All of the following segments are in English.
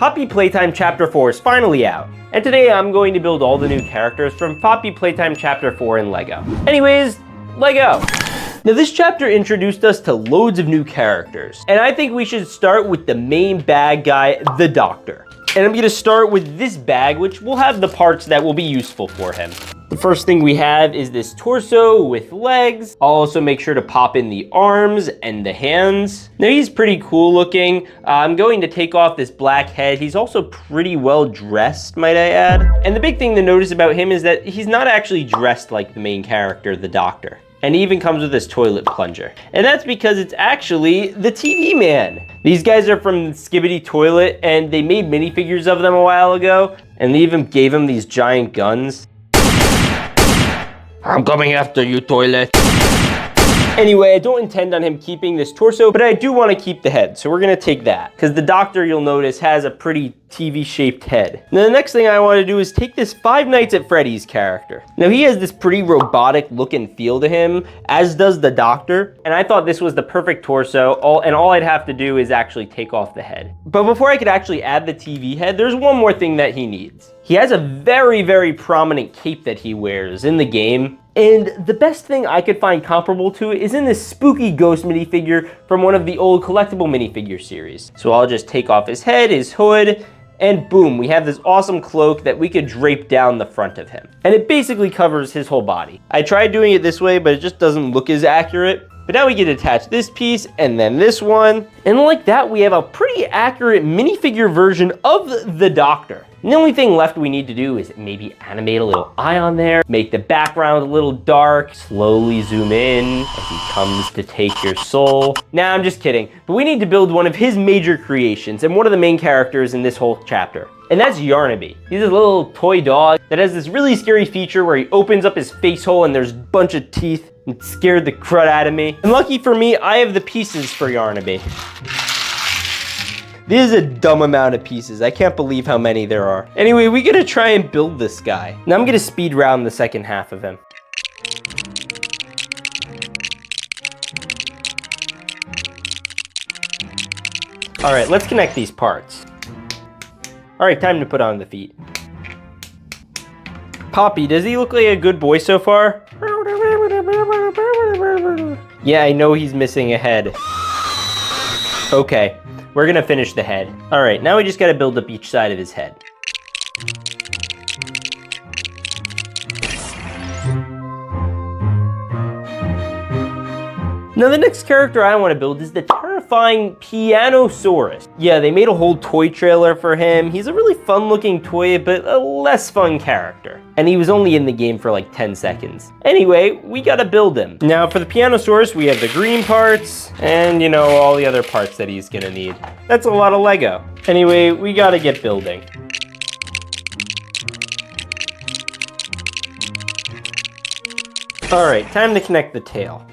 Poppy Playtime Chapter 4 is finally out, and today I'm going to build all the new characters from Poppy Playtime Chapter 4 in Lego. Anyways, Lego! Now this chapter introduced us to loads of new characters, and I think we should start with the main bad guy, the Doctor. And I'm gonna start with this bag, which will have the parts that will be useful for him. The first thing we have is this torso with legs. I'll also make sure to pop in the arms and the hands. Now he's pretty cool looking. I'm going to take off this black head. He's also pretty well dressed, might I add. And the big thing to notice about him is that he's not actually dressed like the main character, the Doctor. And he even comes with this toilet plunger. And that's because it's actually the TV man. These guys are from Skibidi Toilet, and they made minifigures of them a while ago, and they even gave him these giant guns. I'm coming after you, toilet. Anyway, I don't intend on him keeping this torso, but I do want to keep the head, so we're gonna take that. Because the Doctor, you'll notice, has a pretty TV-shaped head. Now the next thing I want to do is take this Five Nights at Freddy's character. Now he has this pretty robotic look and feel to him, as does the Doctor, and I thought this was the perfect torso, and all I'd have to do is actually take off the head. But before I could actually add the TV head, there's one more thing that he needs. He has a very, very prominent cape that he wears in the game, and the best thing I could find comparable to it is in this spooky ghost minifigure from one of the old collectible minifigure series. So I'll just take off his head, his hood, and boom, we have this awesome cloak that we could drape down the front of him. And it basically covers his whole body. I tried doing it this way, but it just doesn't look as accurate. But now we can attach this piece and then this one. And like that, we have a pretty accurate minifigure version of the Doctor. And the only thing left we need to do is maybe animate a little eye on there, make the background a little dark, slowly zoom in as he comes to take your soul. Nah, I'm just kidding. But we need to build one of his major creations and one of the main characters in this whole chapter. And that's Yarnaby. He's a little toy dog that has this really scary feature where he opens up his face hole and there's a bunch of teeth. It scared the crud out of me. And lucky for me, I have the pieces for Yarnaby. This is a dumb amount of pieces. I can't believe how many there are. Anyway, we gotta try and build this guy. Now I'm gonna speed round the second half of him. All right, let's connect these parts. All right, time to put on the feet. Poppy, does he look like a good boy so far? Yeah, I know he's missing a head. Okay, we're gonna finish the head. All right, now we just gotta build up each side of his head. Now the next character I want to build is the terrifying Pianosaurus. Yeah, they made a whole toy trailer for him. He's a really fun looking toy, but a less fun character. And he was only in the game for like 10 seconds. Anyway, we gotta build him. Now for the Pianosaurus, we have the green parts and, you know, all the other parts that he's gonna need. That's a lot of Lego. Anyway, we gotta get building. All right, time to connect the tail.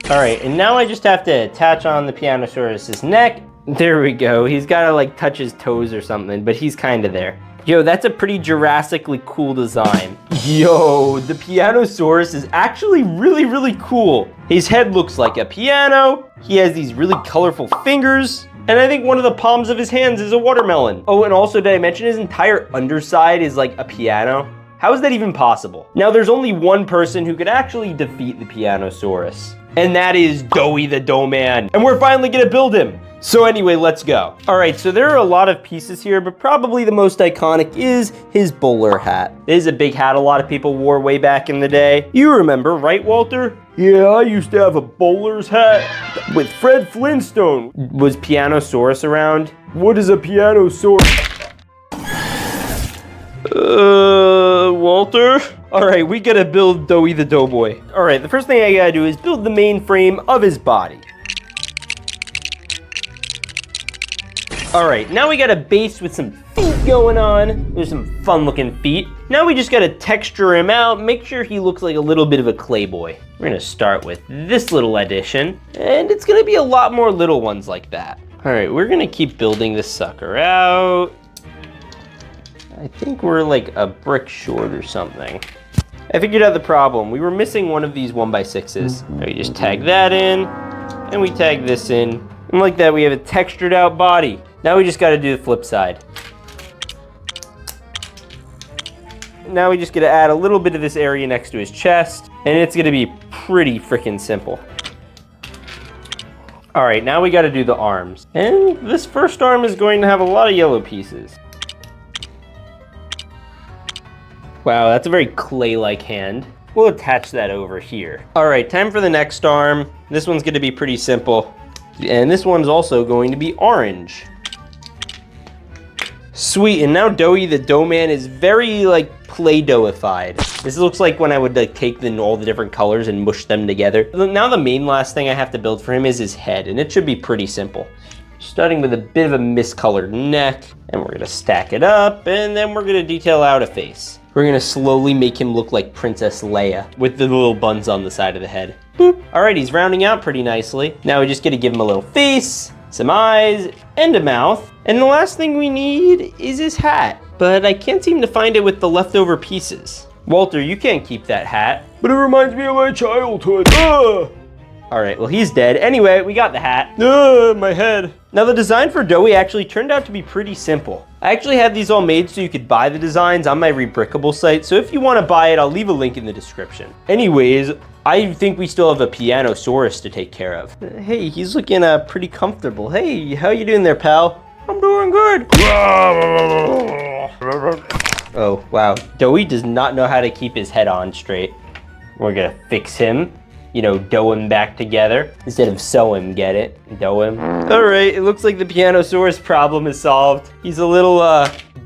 All right, and now I just have to attach on the Pianosaurus's neck. There we go. He's gotta like touch his toes or something, but he's kind of there. Yo, that's a pretty Jurassically cool design. Yo, the Pianosaurus is actually really, really cool. His head looks like a piano. He has these really colorful fingers. And I think one of the palms of his hands is a watermelon. Oh, and also did I mention his entire underside is like a piano? How is that even possible? Now there's only one person who could actually defeat the Pianosaurus. And that is Doughy the Dough man. And we're finally gonna build him. So anyway, let's go. All right, so there are a lot of pieces here, but probably the most iconic is his bowler hat. This is a big hat a lot of people wore way back in the day. You remember, right, Walter? Yeah, I used to have a bowler's hat with Fred Flintstone. Was Pianosaurus around? What is a Pianosaurus? Walter? All right, we gotta build Doughy the Doughboy. All right, the first thing I gotta do is build the main frame of his body. All right, now we got a base with some feet going on. There's some fun looking feet. Now we just gotta texture him out, make sure he looks like a little bit of a clay boy. We're gonna start with this little addition, and it's gonna be a lot more little ones like that. All right, we're gonna keep building this sucker out. I think we're like a brick short or something. I figured out the problem. We were missing one of these 1x6s. We just tag that in, and we tag this in. And like that, we have a textured out body. Now we just gotta do the flip side. Now we just gotta add a little bit of this area next to his chest, and it's gonna be pretty freaking simple. All right, now we gotta do the arms. And this first arm is going to have a lot of yellow pieces. Wow, that's a very clay-like hand. We'll attach that over here. All right, time for the next arm. This one's gonna be pretty simple. And this one's also going to be orange. Sweet, and now Doughy the Dough Man is very like Play-Doughified. This looks like when I would like take all the different colors and mush them together. Now the main last thing I have to build for him is his head, and it should be pretty simple. Starting with a bit of a miscolored neck, and we're gonna stack it up, and then we're gonna detail out a face. We're gonna slowly make him look like Princess Leia with the little buns on the side of the head. Boop. All right, he's rounding out pretty nicely. Now we just gotta give him a little face, some eyes, and a mouth. And the last thing we need is his hat, but I can't seem to find it with the leftover pieces. Walter, you can't keep that hat. But it reminds me of my childhood. All right, well, he's dead. Anyway, we got the hat. My head. Now the design for Doughy actually turned out to be pretty simple. I actually had these all made so you could buy the designs on my Rebrickable site, so if you want to buy it, I'll leave a link in the description. Anyways, I think we still have a Pianosaurus to take care of. Hey, he's looking pretty comfortable. Hey, how you doing there, pal? I'm doing good. Oh, wow. Doughy does not know how to keep his head on straight. We're gonna fix him. You know, dough him back together instead of sew him, get it? Dough him. All right, it looks like the Pianosaurus problem is solved. He's a little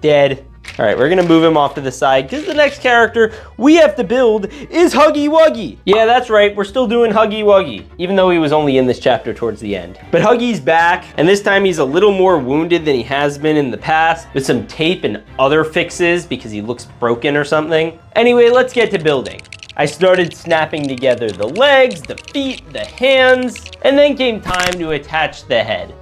dead. All right, we're gonna move him off to the side because the next character we have to build is Huggy Wuggy. Yeah, that's right, we're still doing Huggy Wuggy, even though he was only in this chapter towards the end. But Huggy's back, and this time he's a little more wounded than he has been in the past, with some tape and other fixes because he looks broken or something. Anyway, let's get to building. I started snapping together the legs, the feet, the hands, and then came time to attach the head.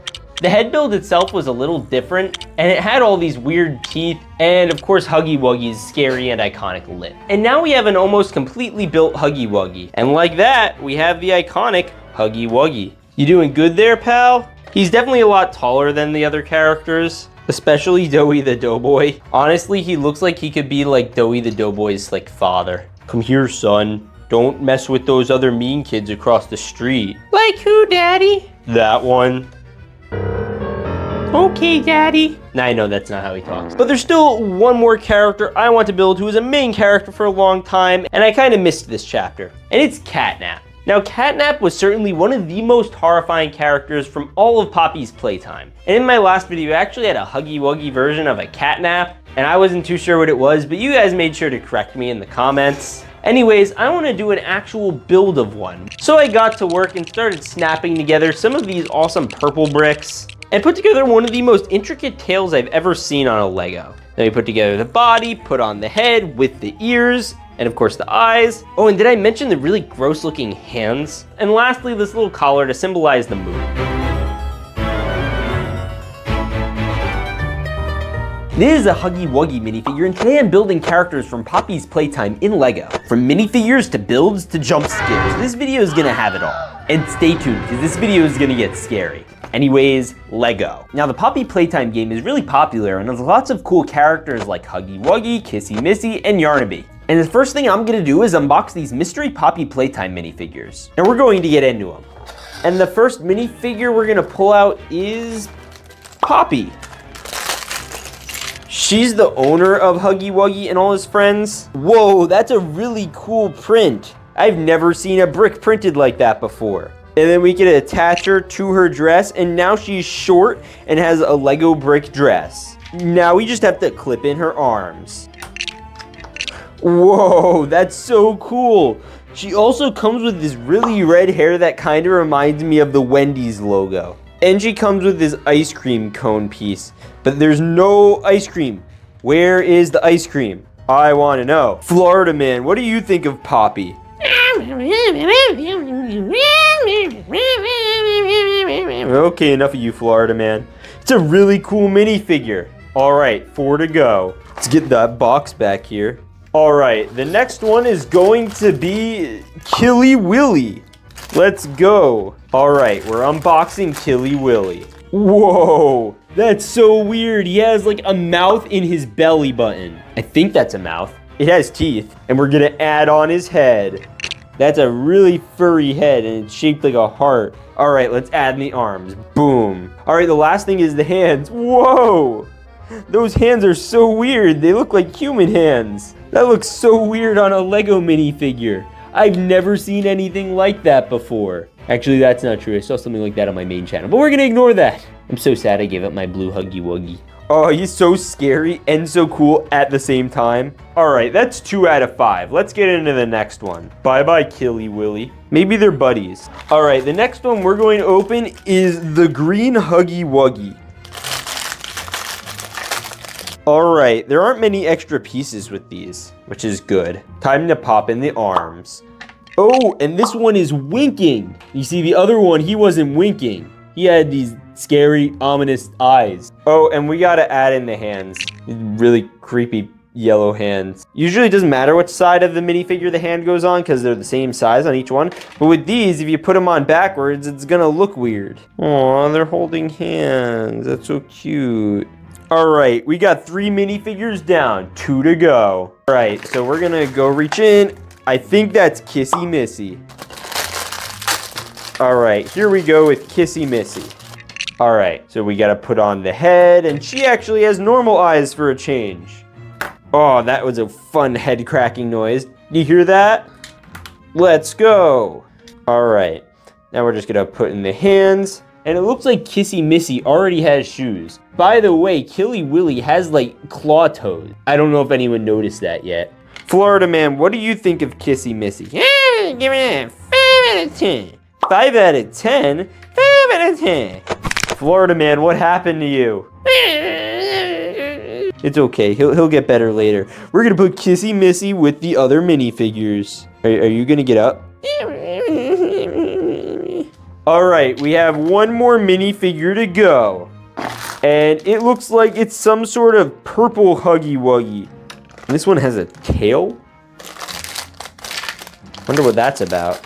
The head build itself was a little different, and it had all these weird teeth, and of course Huggy Wuggy's scary and iconic lip. And now we have an almost completely built Huggy Wuggy. And like that, we have the iconic Huggy Wuggy. You doing good there, pal? He's definitely a lot taller than the other characters, especially Doughy the Doughboy. Honestly, he looks like he could be like Doughy the Doughboy's like father. Come here, son. Don't mess with those other mean kids across the street. Like who, Daddy? That one. Okay, Daddy. Now I know that's not how he talks. But there's still one more character I want to build who is a main character for a long time, and I kind of missed this chapter. And it's Catnap. Now, Catnap was certainly one of the most horrifying characters from all of Poppy's Playtime. And in my last video, I actually had a Huggy Wuggy version of a Catnap, and I wasn't too sure what it was, but you guys made sure to correct me in the comments. Anyways, I want to do an actual build of one. So I got to work and started snapping together some of these awesome purple bricks and put together one of the most intricate tails I've ever seen on a Lego. Then we put together the body, put on the head with the ears, and of course the eyes. Oh, and did I mention the really gross looking hands? And lastly, this little collar to symbolize the moon. This is a Huggy Wuggy minifigure, and today I'm building characters from Poppy's Playtime in Lego. From minifigures to builds to jump scares, this video is gonna have it all. And stay tuned, because this video is gonna get scary. Anyways, Lego. Now the Poppy Playtime game is really popular and has lots of cool characters like Huggy Wuggy, Kissy Missy, and Yarnaby. And the first thing I'm gonna do is unbox these mystery Poppy Playtime minifigures. And we're going to get into them. And the first minifigure we're gonna pull out is Poppy. She's the owner of Huggy Wuggy and all his friends. Whoa, that's a really cool print. I've never seen a brick printed like that before. And then we can attach her to her dress, and now she's short and has a Lego brick dress. Now we just have to clip in her arms. Whoa, that's so cool. She also comes with this really red hair that kind of reminds me of the Wendy's logo. And she comes with this ice cream cone piece, but there's no ice cream. Where is the ice cream? I want to know. Florida Man, what do you think of Poppy? Okay, enough of you, Florida Man. It's a really cool minifigure. All right, 4 to go. Let's get that box back here. All right, the next one is going to be Killy Willy. Let's go. All right, we're unboxing Killy Willy. Whoa, that's so weird. He has like a mouth in his belly button. I think that's a mouth. It has teeth, and we're gonna add on his head. That's a really furry head, and it's shaped like a heart. All right, let's add in the arms. Boom. All right, the last thing is the hands. Whoa, those hands are so weird. They look like human hands. That looks so weird on a Lego minifigure. I've never seen anything like that before. Actually, that's not true. I saw something like that on my main channel, but we're gonna ignore that. I'm so sad I gave up my blue Huggy Wuggy. Oh, he's so scary and so cool at the same time. All right, that's 2 out of 5. Let's get into the next one. Bye-bye, Killy Willy. Maybe they're buddies. All right, the next one we're going to open is the green Huggy Wuggy. All right, there aren't many extra pieces with these, which is good. Time to pop in the arms. Oh, and this one is winking. You see, the other one, he wasn't winking. He had these scary, ominous eyes. Oh, and we gotta add in the hands. Really creepy yellow hands. Usually it doesn't matter which side of the minifigure the hand goes on because they're the same size on each one. But with these, if you put them on backwards, it's gonna look weird. Aw, they're holding hands. That's so cute. All right, we got 3 minifigures down, 2 to go. All right, so we're gonna go reach in. I think that's Kissy Missy. All right, here we go with Kissy Missy. All right, so we gotta put on the head, and she actually has normal eyes for a change. Oh, that was a fun head cracking noise. You hear that? Let's go. All right, now we're just gonna put in the hands, and it looks like Kissy Missy already has shoes. By the way, Killy Willy has like claw toes. I don't know if anyone noticed that yet. Florida Man, what do you think of Kissy Missy? Yeah, give it a 5 out of 10. 5 out of 10? 5 out of 10. Florida Man, what happened to you? It's okay, he'll get better later. We're gonna put Kissy Missy with the other minifigures. Are you gonna get up? All right, we have one more minifigure to go. And it looks like it's some sort of purple Huggy Wuggy. This one has a tail? Wonder what that's about.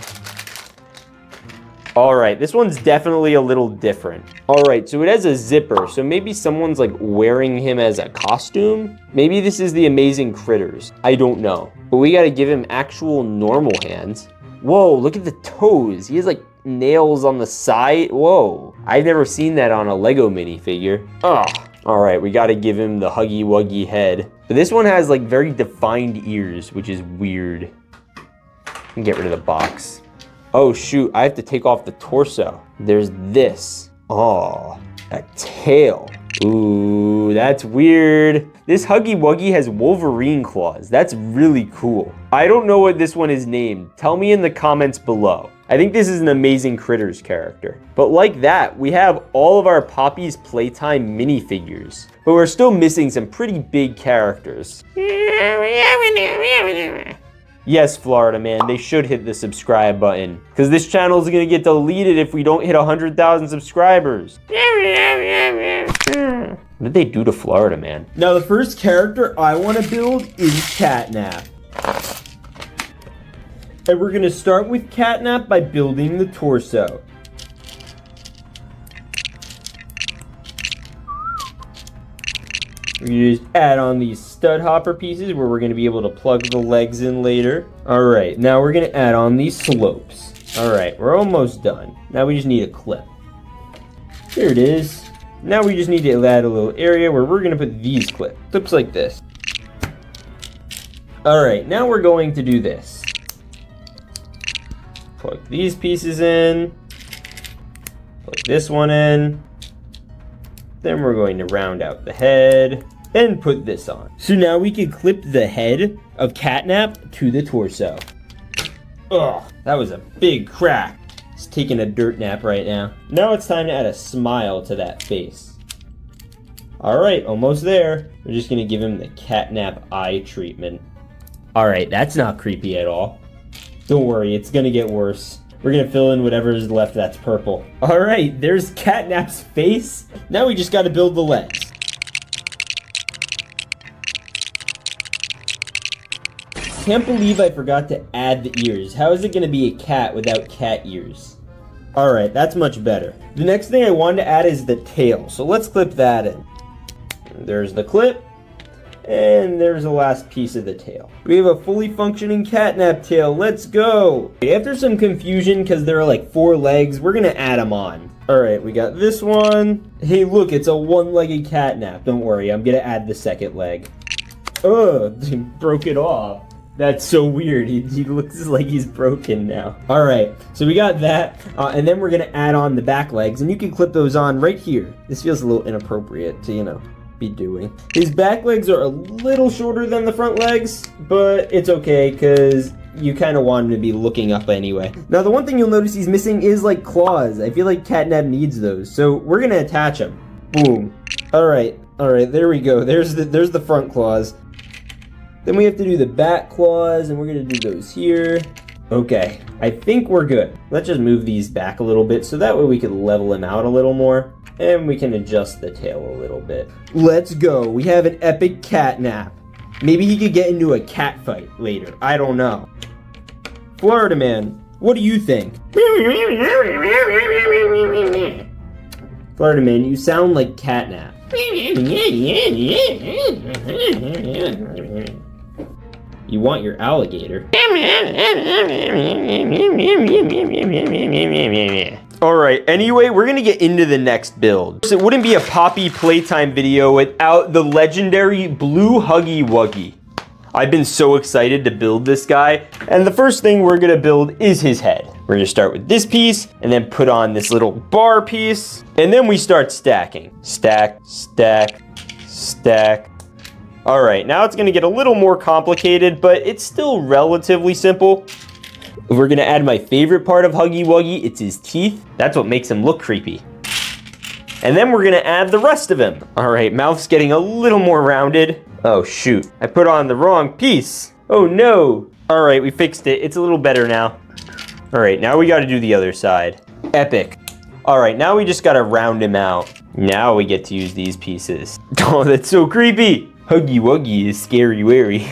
All right, this one's definitely a little different. All right, so it has a zipper, so maybe someone's like wearing him as a costume? Maybe this is the Amazing Critters. I don't know. But we gotta give him actual normal hands. Whoa, look at the toes. He has like nails on the side. Whoa, I've never seen that on a Lego minifigure. Oh, all right, we gotta give him the Huggy Wuggy head. But this one has like very defined ears, which is weird. I can get rid of the box. Oh shoot, I have to take off the torso. There's this. Oh, a tail. Ooh, that's weird. This Huggy Wuggy has Wolverine claws. That's really cool. I don't know what this one is named. Tell me in the comments below. I think this is an Amazing Critters character. But like that, we have all of our Poppy's Playtime minifigures. But we're still missing some pretty big characters. Yes, Florida Man, they should hit the subscribe button. Because this channel is going to get deleted if we don't hit 100,000 subscribers. What did they do to Florida Man? Now, the first character I want to build is Catnap. And we're going to start with Catnap by building the torso. We just add on these stud hopper pieces where we're going to be able to plug the legs in later. All right, now we're going to add on these slopes. All right, we're almost done. Now we just need a clip. Here it is. Now we just need to add a little area where we're going to put these clips like this. All right, now we're going to do this. Plug these pieces in. Plug this one in. Then we're going to round out the head and put this on. So now we can clip the head of Catnap to the torso. Ugh, that was a big crack. He's taking a dirt nap right now. Now it's time to add a smile to that face. All right, almost there. We're just gonna give him the Catnap eye treatment. All right, that's not creepy at all. Don't worry, it's gonna get worse. We're gonna fill in whatever is left that's purple. All right, there's Catnap's face. Now we just gotta build the legs. can't believe I forgot to add the ears. How is it gonna be a cat without cat ears? All right, that's much better. The next thing I wanted to add is the tail. So let's clip that in. There's the clip. And there's the last piece of the tail. We have a fully functioning catnap tail. Let's go. After some confusion, because there are like 4 legs, we're gonna add them on. All right, we got this one. Hey, look, it's a one-legged catnap. Don't worry, I'm gonna add the second leg. Oh, he broke it off. That's so weird. He looks like he's broken now. All right, so we got that, and then we're gonna add on the back legs, and you can clip those on right here. This feels a little inappropriate to, you know, be doing. His back legs are a little shorter than the front legs, but it's okay because you kind of want him to be looking up anyway. Now the one thing you'll notice he's missing is like claws. I feel like catnap needs those, so we're gonna attach them. Boom. All right, there we go. There's the front claws. Then we have to do the back claws, and we're gonna do those here. Okay, I think we're good. Let's just move these back a little bit so that way we can level him out a little more. And we can adjust the tail a little bit. Let's go. We have an epic catnap. Maybe he could get into a cat fight later. I don't know. Florida man, what do you think? Florida man, you sound like catnap. You want your alligator. Alright, anyway, we're gonna get into the next build. So it wouldn't be a Poppy Playtime video without the legendary blue Huggy Wuggy. I've been so excited to build this guy, and the first thing we're gonna build is his head. We're gonna start with this piece, and then put on this little bar piece, and then we start stacking. Stack, stack, stack. Alright, now it's gonna get a little more complicated, but it's still relatively simple. We're gonna add my favorite part of Huggy Wuggy. It's his teeth. That's what makes him look creepy. And then we're gonna add the rest of him. All right, mouth's getting a little more rounded. Oh shoot, I put on the wrong piece. Oh no. All right, we fixed it. It's a little better now. All right, now we gotta do the other side. Epic. All right, now we just gotta round him out. Now we get to use these pieces. Oh, that's so creepy. Huggy Wuggy is scary wary.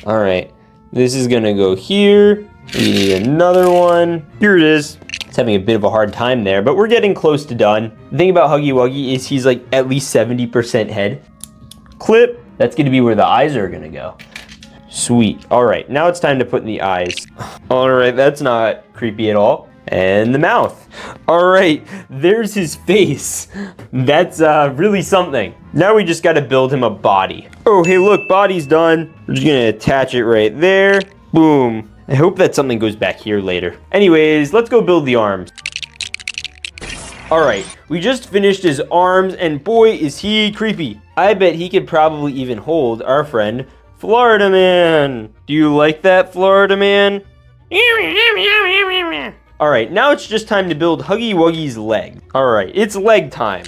All right, this is gonna go here. We need another one. Here it is. It's having a bit of a hard time there, but we're getting close to done. The thing about Huggy Wuggy is he's like at least 70% head. Clip. That's gonna be where the eyes are gonna go. Sweet. All right, now it's time to put in the eyes. All right, that's not creepy at all. And the mouth. All right, there's his face. That's really something. Now we just gotta build him a body. Oh, hey look, body's done. We're just gonna attach it right there. Boom. I hope that something goes back here later. Anyways, let's go build the arms. All right, we just finished his arms, and boy, is he creepy. I bet he could probably even hold our friend, Florida Man. Do you like that, Florida Man? All right, now it's just time to build Huggy Wuggy's leg. All right, it's leg time.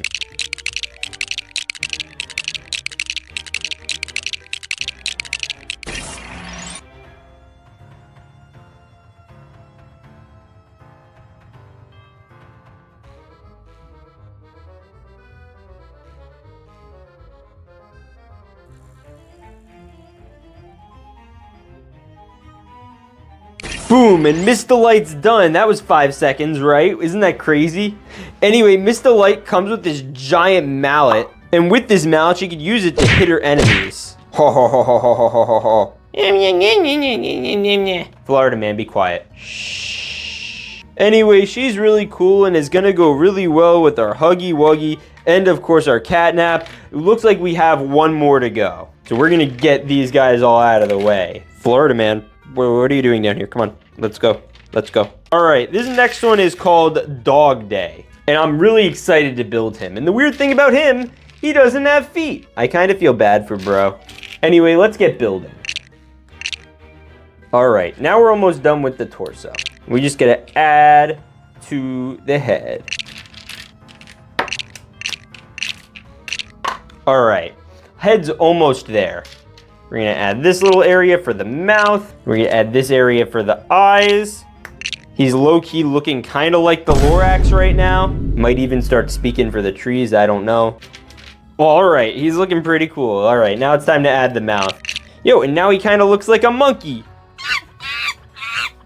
Boom, and Mr. Light's done. That was 5 seconds, right? Isn't that crazy? Anyway, Mr. Light comes with this giant mallet, and with this mallet, she could use it to hit her enemies. Ho ho ho ho ho ho ho ho ho. Florida man, be quiet. Shh. Anyway, she's really cool and is gonna go really well with our Huggy Wuggy and of course our catnap. It looks like we have one more to go. So we're gonna get these guys all out of the way. Florida man, what are you doing down here? Come on, let's go. Let's go. All right, this next one is called Dogday, and I'm really excited to build him. And the weird thing about him, he doesn't have feet. I kind of feel bad for bro. Anyway, let's get building. All right, now we're almost done with the torso. We just gotta add to the head. All right, head's almost there. We're gonna add this little area for the mouth. We're gonna add this area for the eyes. He's low-key looking kind of like the Lorax right now. Might even start speaking for the trees, I don't know. Well, all right, he's looking pretty cool. All right, now it's time to add the mouth. Yo, and now he kind of looks like a monkey.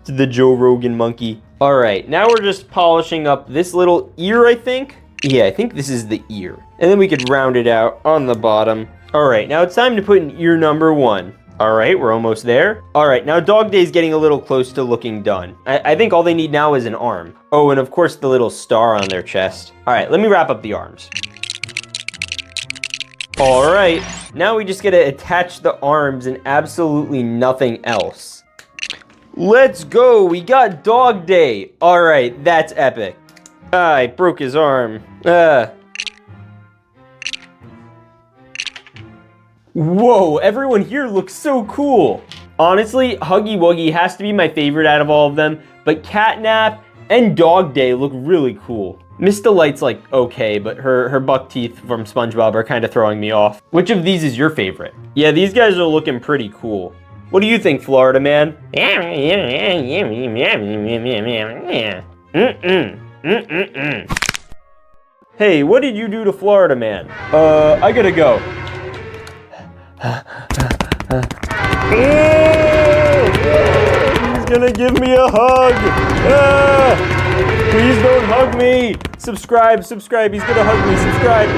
to the Joe Rogan monkey. All right, now we're just polishing up this little ear, I think. Yeah, I think this is the ear. And then we could round it out on the bottom. All right, now it's time to put in ear number 1. All right, we're almost there. All right, now Dogday's getting a little close to looking done. I think all they need now is an arm. Oh, and of course the little star on their chest. All right, let me wrap up the arms. All right, now we just gotta attach the arms and absolutely nothing else. Let's go, we got Dogday. All right, that's epic. Ah, I broke his arm. Whoa, everyone here looks so cool. Honestly, Huggy Wuggy has to be my favorite out of all of them, but Catnap and Dogday look really cool. Miss Delight's like okay, but her buck teeth from SpongeBob are kind of throwing me off. Which of these is your favorite? Yeah, these guys are looking pretty cool. What do you think, Florida man? Hey, what did you do to Florida man? I gotta go. He's gonna give me a hug. Please don't hug me. Subscribe. He's gonna hug me. Subscribe.